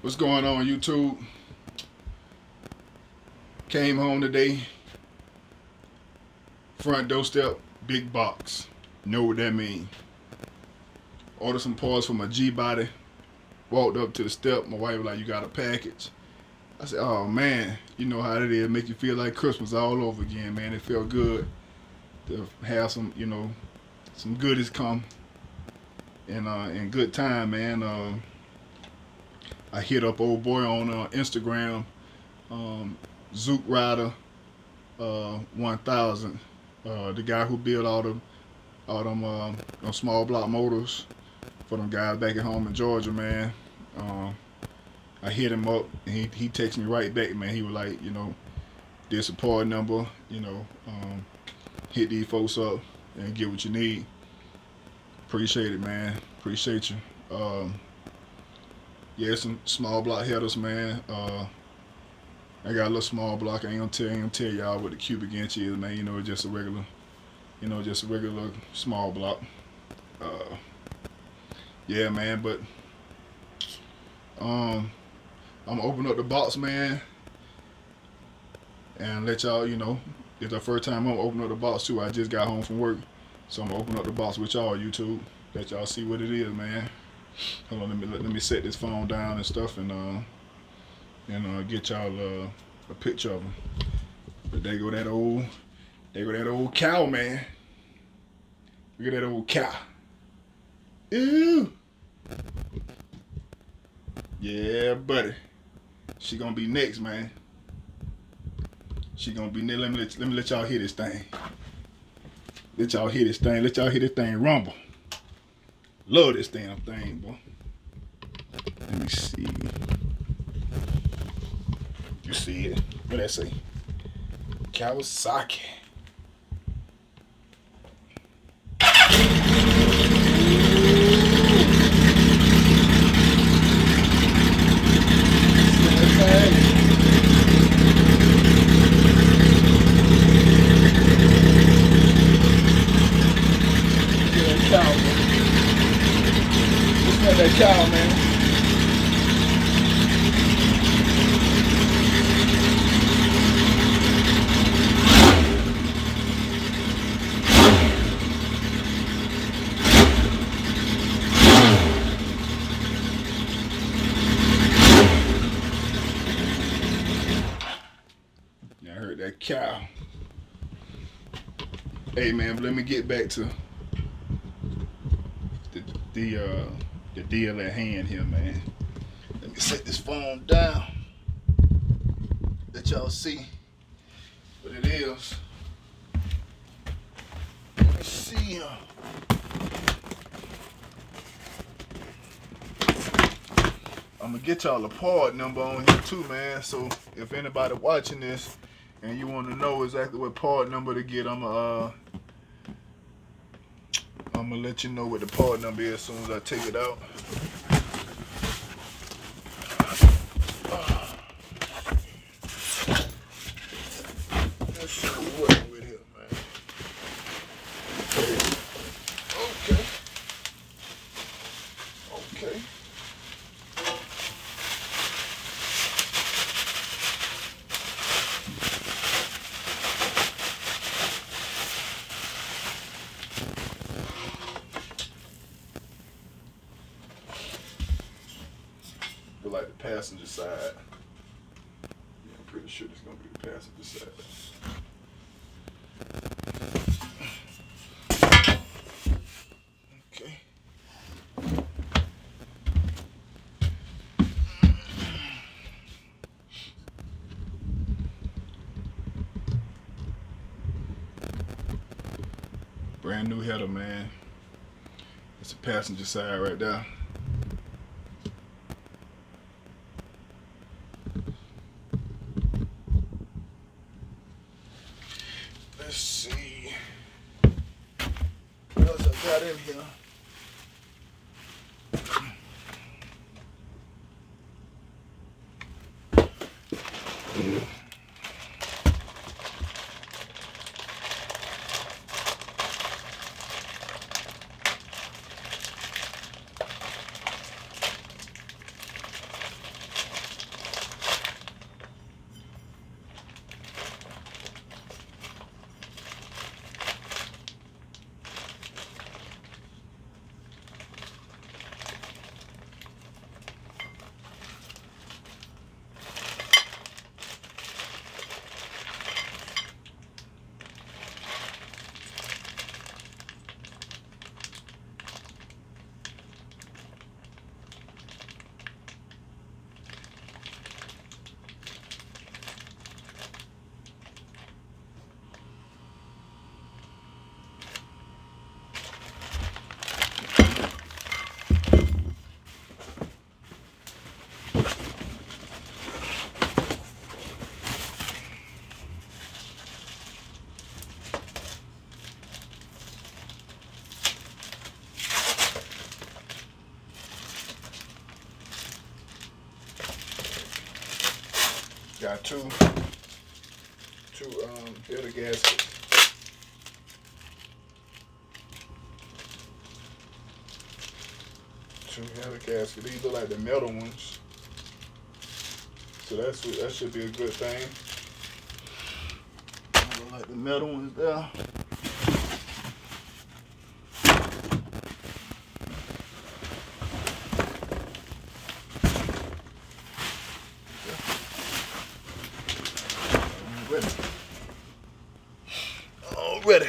What's going on, YouTube? Came home today. Front doorstep, big box. Know what that mean? Ordered some parts from a Gbody. Walked up to the step. My wife was like, "You got a package?" I said, "Oh man, you know how it is. Make you feel like Christmas all over again, man. It felt good to have some, some goodies come in good time, man." I hit up old boy on Instagram, Zook Rider 1000, the guy who built all them small block motors for them guys back at home in Georgia, man. I hit him up and he texted me right back, man. He was like, this support number, hit these folks up and get what you need. Appreciate it, man. Appreciate you. Yeah, some small block headers, man. I got a little small block. I ain't gonna tell y'all what the cubic inch is, man. Just a regular, small block. Yeah, man. But I'm gonna open up the box, man, and let y'all, it's the first time I'm gonna open up the box too. I just got home from work, so I'm gonna open up the box with y'all, YouTube. Let y'all see what it is, man. Hold on, let me set this phone down and stuff, and get y'all a picture of them. But there go that old cow, man. Look at that old cow. Ew. Yeah, buddy. She gonna be next, man. She gonna be next. Let me let y'all hear this thing. Let y'all hear this thing. Let y'all hear this thing rumble. Love this damn thing, boy. Let me see. You see it? What that say? Kawasaki. That cow, man. Yeah, I heard that cow. Hey, man, but let me get back to the deal at hand here, man. Let me set this phone down. Let y'all see what it is. Let me see. I'm gonna get y'all a part number on here too, man. So if anybody watching this and you want to know exactly what part number to get, I'm gonna let you know what the part number is as soon as I take it out. Let's see what we're working with here, man. Okay. Okay. Like the passenger side. Yeah, I'm pretty sure it's gonna be the passenger side. Okay. Brand new header, man. It's the passenger side right there. Let's see what else I got in here. Got two header gaskets. Two header gaskets. These look like the metal ones. So that should be a good thing. Look like the metal ones there. Already.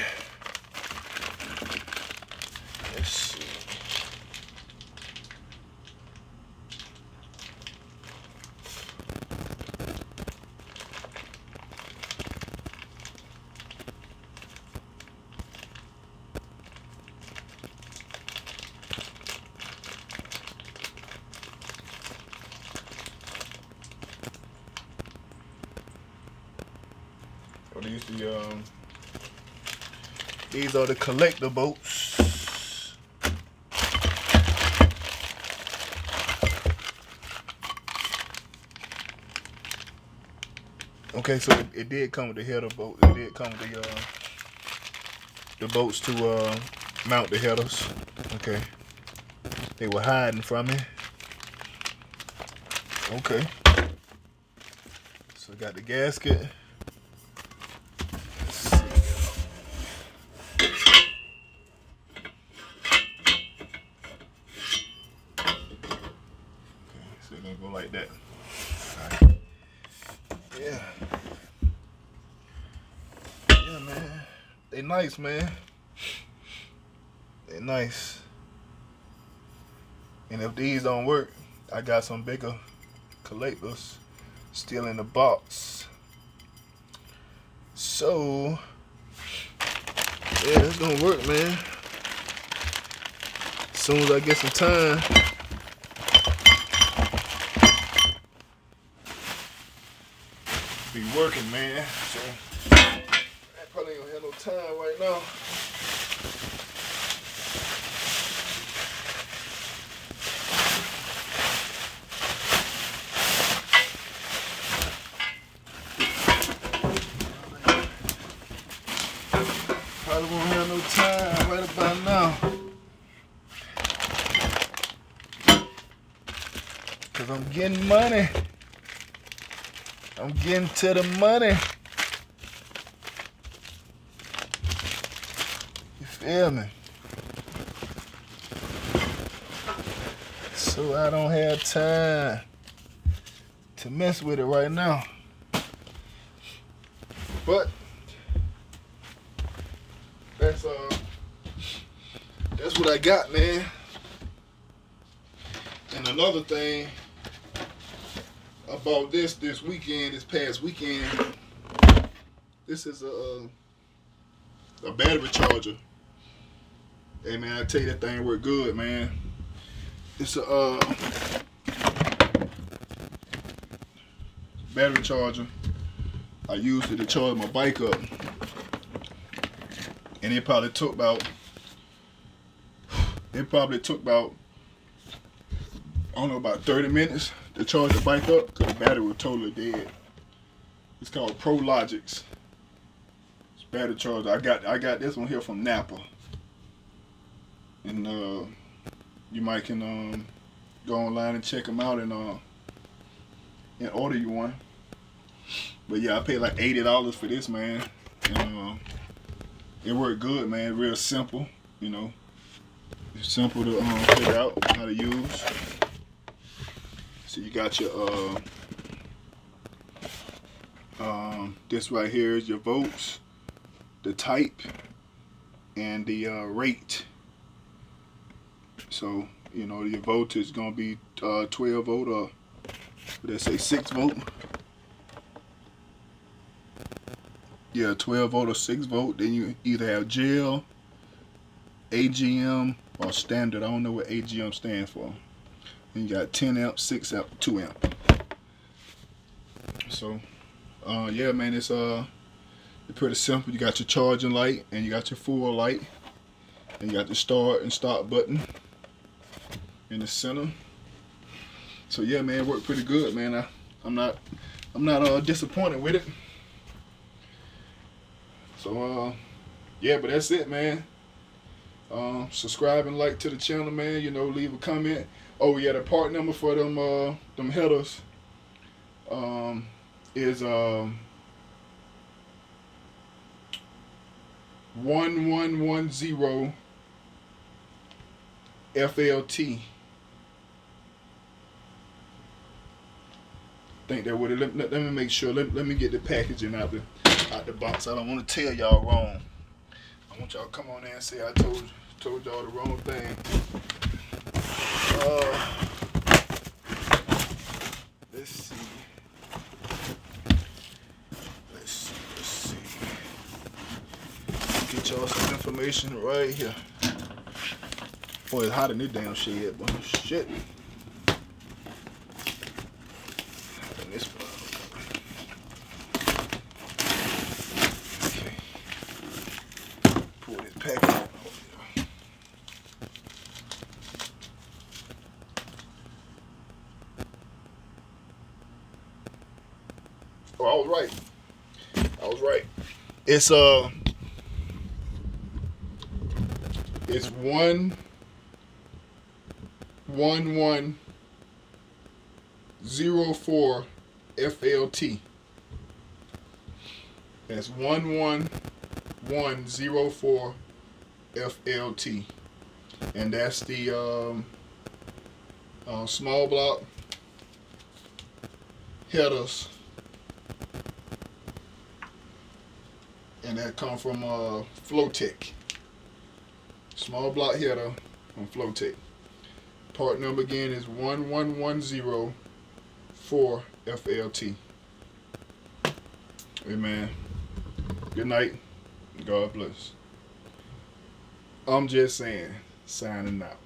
Let's see. Oh, these are the collector boats. Okay, so it did come with the header boat. It did come with the boats to mount the headers. Okay, they were hiding from me. Okay, so I got the gasket. So they're gonna go like that. Right. Yeah. Yeah, man. They nice, man. They nice. And if these don't work, I got some bigger collectors still in the box. So, yeah, it's gonna work, man. As soon as I get some time. Be working, man. So I probably ain't gonna have no time right now. Probably won't have no time right about now. Cause I'm getting money. I'm getting to the money. You feel me? So I don't have time to mess with it right now. But that's what I got, man. And another thing about this past weekend, this is a battery charger. Hey man, I tell you, that thing work good, man. It's a battery charger. I used it to charge my bike up, and it probably took about I don't know, about 30 minutes to charge the bike up because the battery was totally dead. It's called ProLogix. It's battery charger. I got this one here from Napa, and you might can go online and check them out and order you one. But yeah, I paid like $80 for this, man. And it worked good, man. Real simple, you know. It's simple to figure out how to use. So you got your this right here is your volts, the type, and the rate. So you know your voltage is gonna be 12 volt or let's say 6 volt. Yeah, 12 volt or 6 volt. Then you either have gel, AGM, or standard. I don't know what AGM stands for. Then you got 10 amp, 6 amp, 2 amp. So, yeah, man, it's pretty simple. You got your charging light and you got your full light, and you got the start and stop button in the center. So yeah, man, it worked pretty good, man. I'm not I'm not disappointed with it. So yeah, but that's it, man. Subscribe and like to the channel, man. You know, leave a comment. Oh yeah, the part number for them headers is 1110 FLT. Think that would let me make sure. Let me get the packaging out the box. I don't want to tell y'all wrong. I want y'all to come on there and say I told y'all the wrong thing. Let's see. Let's see. Get y'all some information right here. Boy, it's hot in this damn shed, boy. Shit. Hot in this one. Okay. Pull this package out. Oh, I was right. It's 1104 FLT. That's 11104 FLT, and that's the small block headers, and that come from flowtech. Small block header from flowtech. Part number again is 11104 FLT. Amen. Good night. God bless. I'm just saying, signing out.